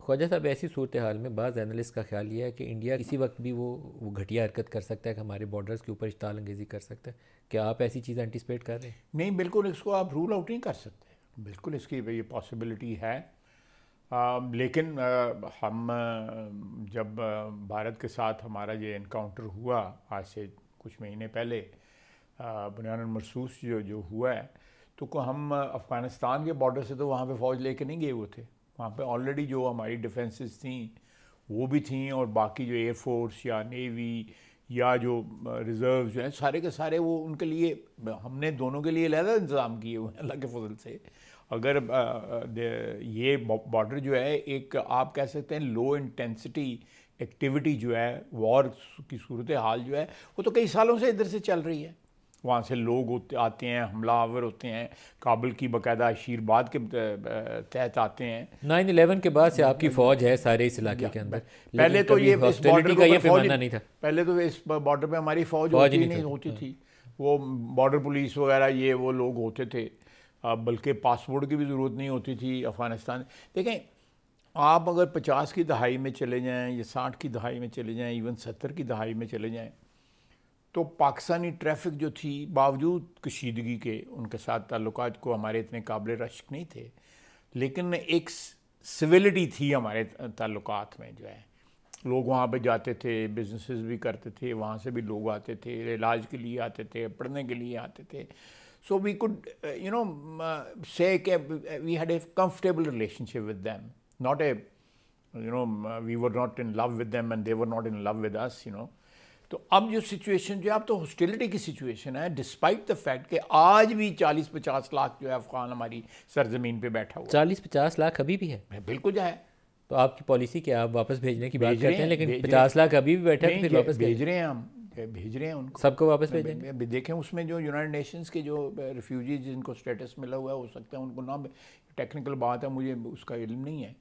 خواجہ صاحب ایسی صورتحال میں بعض اینالسٹ کا خیال یہ ہے کہ انڈیا کسی وقت بھی وہ گھٹیا حرکت کر سکتا ہے کہ ہمارے بارڈرز کے اوپر اشتعال انگیزی کر سکتا ہے. کیا آپ ایسی چیز اینٹیسپیٹ کر رہے ہیں؟ نہیں، بالکل اس کو آپ رول آؤٹ نہیں کر سکتے، بالکل اس کی یہ پاسبلٹی ہے. لیکن ہم جب بھارت کے ساتھ ہمارا یہ انکاؤنٹر ہوا آج سے کچھ مہینے پہلے، بنیان المرصوص جو ہوا ہے، تو ہم افغانستان کے بارڈر سے تو وہاں پہ فوج لے کے نہیں گئے ہوئے تھے. وہاں پہ آلریڈی جو ہماری ڈیفنسز تھیں وہ بھی تھیں، اور باقی جو ایئر فورس یا نیوی یا جو ریزرو جو ہیں سارے کے سارے وہ ان کے لیے ہم نے دونوں کے لیے علیحدہ انتظام کیے ہوئے ہیں اللہ کے فضل سے. اگر یہ بارڈر جو ہے ایک آپ کہہ سکتے ہیں لو انٹینسٹی ایکٹیویٹی جو ہے، وار کی صورتحال جو ہے وہ تو کئی سالوں سے ادھر سے چل رہی ہے. وہاں سے لوگ آتے ہیں، حملہ آور ہوتے ہیں، کابل کی باقاعدہ شیرباد کے تحت آتے ہیں. 9/11 کے بعد سے آپ کی فوج ہے سارے اس علاقے کے اندر. پہلے تو یہ اس بارڈر کا یہ پہ فوج پیمانہ نہیں تھا، پہلے تو اس بارڈر پہ ہماری فوج نہیں ہوتی تھی. وہ بارڈر پولیس وغیرہ یہ وہ لوگ ہوتے تھے، بلکہ پاسپورٹ کی بھی ضرورت نہیں ہوتی تھی افغانستان. دیکھیں آپ اگر 50 کی دہائی میں چلے جائیں یا 60 کی دہائی میں چلے جائیں، ایون 70 کی دہائی میں چلے جائیں، تو پاکستانی ٹریفک جو تھی باوجود کشیدگی کے ان کے ساتھ تعلقات کو ہمارے اتنے قابل رشک نہیں تھے، لیکن ایک سویلٹی تھی ہمارے تعلقات میں. جو ہے لوگ وہاں پہ جاتے تھے، بزنسز بھی کرتے تھے، وہاں سے بھی لوگ آتے تھے، علاج کے لیے آتے تھے، پڑھنے کے لیے آتے تھے. So we could, say that we had a comfortable relationship with them. Not a, we were not in love with them and they were not in love with us, تو اب جو سچویشن جو ہے اب تو ہاسٹیلٹی کی situation ہے، despite the fact کہ آج بھی 40-50 لاکھ جو ہے افغان ہماری سرزمین پہ بیٹھا ہوا. 40-50 لاکھ ابھی بھی ہے؟ بالکل جو ہے. تو آپ کی پالیسی کیا؟ آپ واپس بھیجنے کی بات کرتے ہیں لیکن 50 لاکھ ابھی بھی بیٹھا ہے، پھر واپس بھیج رہے ہیں ہم، بھیج رہے ہیں ان کو، سب کو واپس بھیجیں گے. دیکھیں اس میں جو یونائٹڈ نیشنز کے جو ریفیوجیز جن کو اسٹیٹس ملا ہوا ہے ہو سکتا ہے ان کو نہ، ٹیکنیکل بات ہے مجھے اس کا علم نہیں ہے،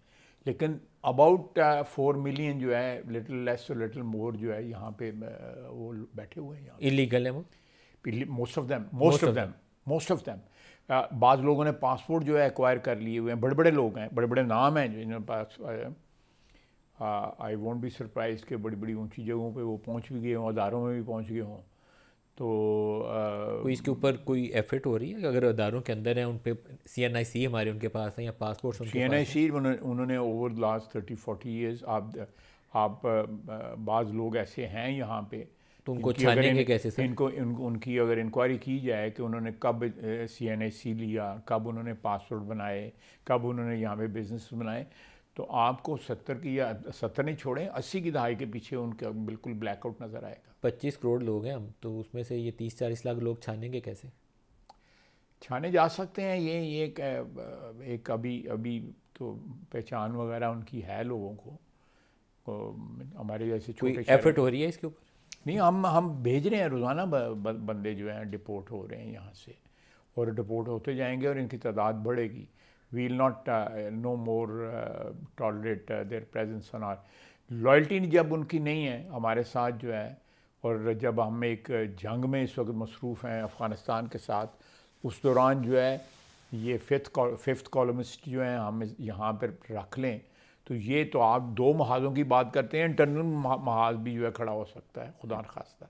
لیکن اباؤٹ 4 ملین جو ہے، لٹل لیس اور لٹل مور جو ہے یہاں پہ وہ بیٹھے ہوئے ہیں. یہاں انلیگل ہیں وہ موسٹ آف دیم. بعض لوگوں نے پاسپورٹ جو ہے ایکوائر کر لیے ہوئے ہیں، بڑے بڑے لوگ ہیں، بڑے بڑے نام ہیں جو انہوں نے پاس. آئی وونٹ بی سرپرائز کہ بڑی بڑی اونچی جگہوں پہ وہ پہنچ بھی گئے ہوں، اداروں میں بھی پہنچ گئے ہوں. تو کوئی اس کے اوپر کوئی ایفرٹ ہو رہی ہے کہ اگر اداروں کے اندر ہیں ان پہ CNIC ہمارے ان کے پاس ہیں یا پاسپورٹس ان کے پاس ہیں؟ CNIC انہوں نے اوور لاسٹ 30-40 ایئرز آپ بعض لوگ ایسے ہیں یہاں پہ تو ان کو چھانیں گے کیسے سر؟ ان کی اگر انکوائری کی جائے کہ انہوں نے کب CNIC لیا، کب انہوں نے پاسپورٹ بنائے، کب انہوں نے یہاں پہ بزنس بنائے، تو آپ کو 70 کی یا 70 نہیں چھوڑیں 80 کی دہائی کے پیچھے ان کا بالکل بلیک آؤٹ نظر آئے گا. 25 کروڑ لوگ ہیں ہم، تو اس میں سے یہ 30-40 لاکھ لوگ چھانیں گے کیسے؟ چھانے جا سکتے ہیں. یہ ایک ابھی تو پہچان وغیرہ ان کی ہے لوگوں کو، ہمارے جیسے چھوٹے ایفرٹ ہو رہی ہے اس کے اوپر؟ نہیں، ہم بھیج رہے ہیں روزانہ بندے جو ہیں ڈپورٹ ہو رہے ہیں یہاں سے، اور ڈپورٹ ہوتے جائیں گے اور ان کی تعداد بڑھے گی. We will not no more tolerate their presence on our. Loyalty جب ان کی نہیں ہے ہمارے ساتھ جو ہے، اور جب ہم ایک جنگ میں اس وقت مصروف ہیں افغانستان کے ساتھ، اس دوران جو ہے یہ ففتھ کالمسٹ جو ہیں ہم یہاں پر رکھ لیں تو یہ تو آپ 2 محاذوں کی بات کرتے ہیں، انٹرنل محاذ بھی جو ہے کھڑا ہو سکتا ہے خدا نخواستہ.